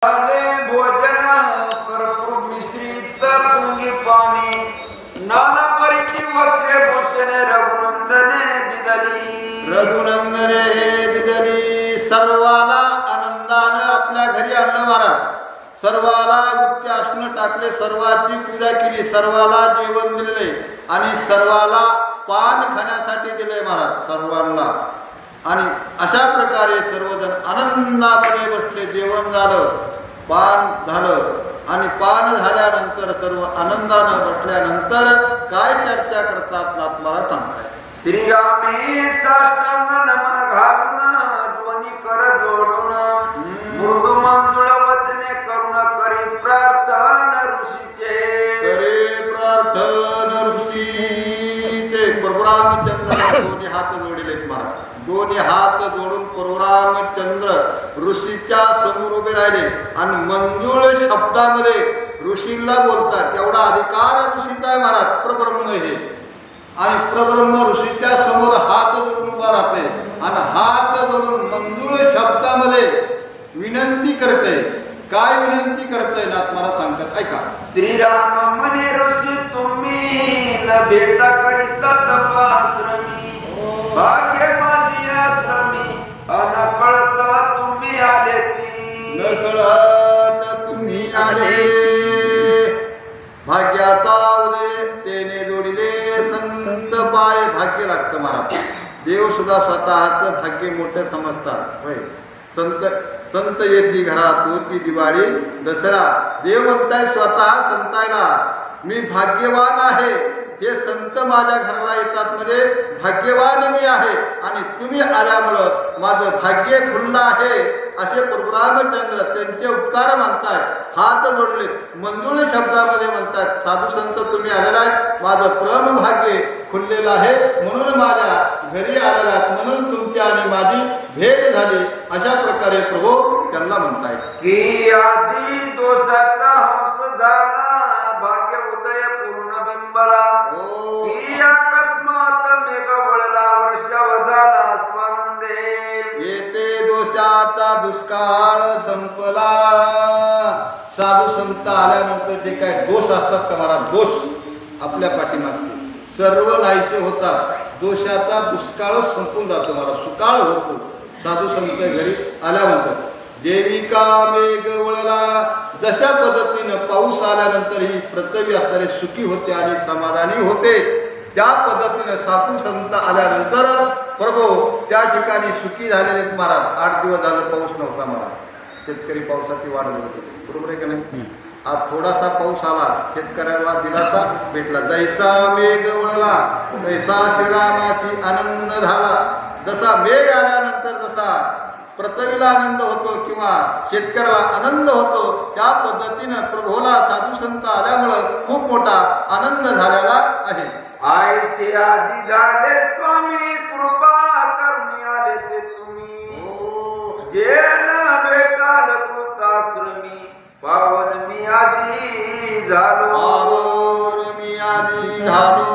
भोजन कर्पूर मिश्रित पुंगी पाणी नाना परीची वस्त्रे भूषणे रघुनंदने दिदली सर्वाला आनंदाने आपल्या घरी आणलं महाराज. सर्वाला गुप्त्यासनं टाकले, सर्वाची पूजा केली, सर्वाला जेवण दिले आणि सर्वाला पान खाण्यासाठी दिले महाराज सर्वांना. आणि अशा प्रकारे सर्वजण आनंदामध्ये बसले. जेवण झालं, पान झालं आणि पान झाल्यानंतर सर्व आनंदानं बसल्यानंतर काय चर्चा करतात मला सांगताय. श्रीरामे साष्टांग नमन घालून दोन्ही कर जोडून मृदू मंजुळ वचने करुण करी प्रार्थना ऋषीचे. करे प्रार्थना ऋषीचे. परशुरामचंद्र दोन्ही हात जोडलेत महाराज. दोन्ही हात जोडून परशुरामचंद्र ऋषीच्या समोर उभे राहिले आणि मंजुळ शब्दामध्ये ऋषीला बोलतात. तेवढा अधिकार ऋषीचा आहे महाराज. प्रब्रह्म हे आणि प्रब्रह्म ऋषीच्या समोर हात जोडून उभा राहते आणि हात जोडून मंजुळ शब्दामध्ये विनंती करते. काय विनंती करते ना मला सांगतात ऐका. श्रीराम म्हणे ऋषी तुम्ही न भेटा करिता तपाश्रमी भाग्य माझी आश्रमी अनकळता तुम्ही आले ती. नकळत तुम्ही आले. भाग्याचा उदय तेने जोडिले संत पाय. भाग्य लागतं महाराज. देव सुद्धा स्वतःच भाग्य मोठं समजतात. होय संत येती घरात होती दिवाळी दसरा. देव म्हणताय स्वतः संतायला मी भाग्यवान आहे. हे संत माझ्या घराला येतात म्हणजे भाग्यवान मी आहे आणि तुम्ही आल्यामुळं माझं भाग्य खुललं आहे. असे परशुरामचंद्र त्यांचे उपकार मानताय. हात जोडले मंजुळ शब्दामध्ये म्हणतात साधू संत तुम्ही आलेला आहे. माझं परम भाग्य खुललेलं आहे म्हणून माझ्या घरी आलेला आहे, म्हणून तुमची आणि माझी भेट झाली. अशा प्रकारे प्रभू त्यांना म्हणताय की आजी दोषाचा हंस झाला भाग्य उदय पूर्ण बिंबला. की अकस्मात मेघ वळला वर्षाव झाला स्वानंदे. येते दोषाचा दुष्काळ संपला. साधू संत आल्यानंतर जे काय दोष असतात का महाराज, दोष आपल्या पाठीमागचे सर्व नाहीसे होतात. दोषाचा दुष्काळ संपून जातो मला, सुकाळ होतो साधू संत घरी आल्यानंतर. देविका मेघ वळला. जशा पद्धतीनं पाऊस आल्यानंतर ही पृथ्वी असणारे सुखी होते आणि समाधानी होते, त्या पद्धतीनं साधू संत आल्यानंतर प्रभू त्या ठिकाणी सुखी झालेले महाराज. 8 दिवस झालं पाऊस नव्हता महाराज. शेतकरी पावसाची वाट बघत होते, बरोबर आहे का नाही. आज थोडासा पाऊस आला, शेतकऱ्याला दिलासा भेटला. जैसा मेघ वळला तैसा श्रीरामाशी आनंद झाला. जसा मेघ आल्यानंतर जसा पृथ्वीला आनंद होतो किंवा शेतकऱ्याला आनंद होतो, त्या पद्धतीनं प्रभूला साधू संत आल्यामुळं खूप मोठा आनंद झालेला आहे. आयसे आजी झाले स्वामी कृपा करुणी आले ते तुम्ही. जे न भेटाल कृताश्रमी पावन मी आजी झालो. पावन मी आजी झालो.